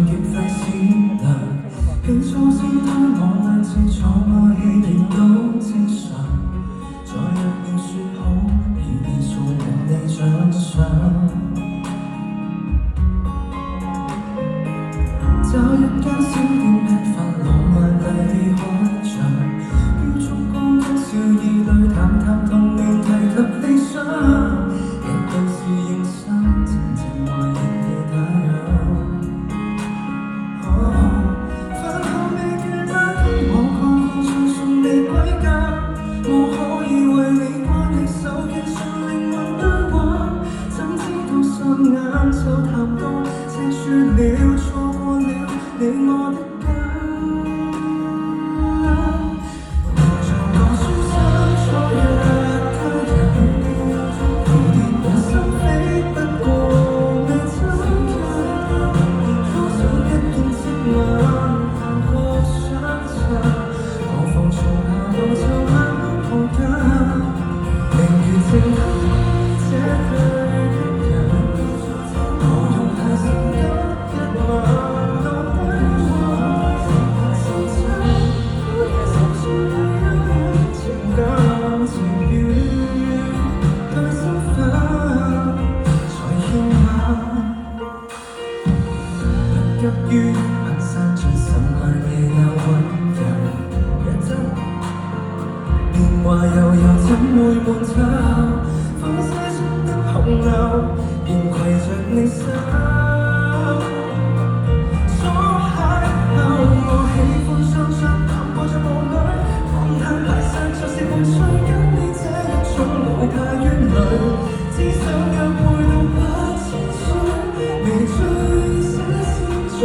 極費思量，起初先貪我兩次坐我戲亦都正常，在約定説好，已送你獎賞。找一間小店吃飯，浪漫大地開場，於燭光跟笑意裏談談童年提及理想，亦都是認真，靜靜懷念你那樣。飯後未倦嗎？我個個再送你歸家，我可以為你關起手機上靈魂對話，怎知道霎眼就談到赤說了，錯過了你我的家。無像我書生初約他人，蝴蝶本心飛不過未親近，多少一見即吻，談何相襯？何妨從下路就慢慢抱緊，明月靜看這對的人，無用太深得一吻。急於品山盡什麼夜有溫柔，年華悠悠怎會悶透？放西中的洪流，便攜着你手。左邂逅，我喜歡雙雙談過在夢裏，狂嘆排山就是伴隨跟你這一種無界淵類，只想約會到8千歲，未醉寫詩作。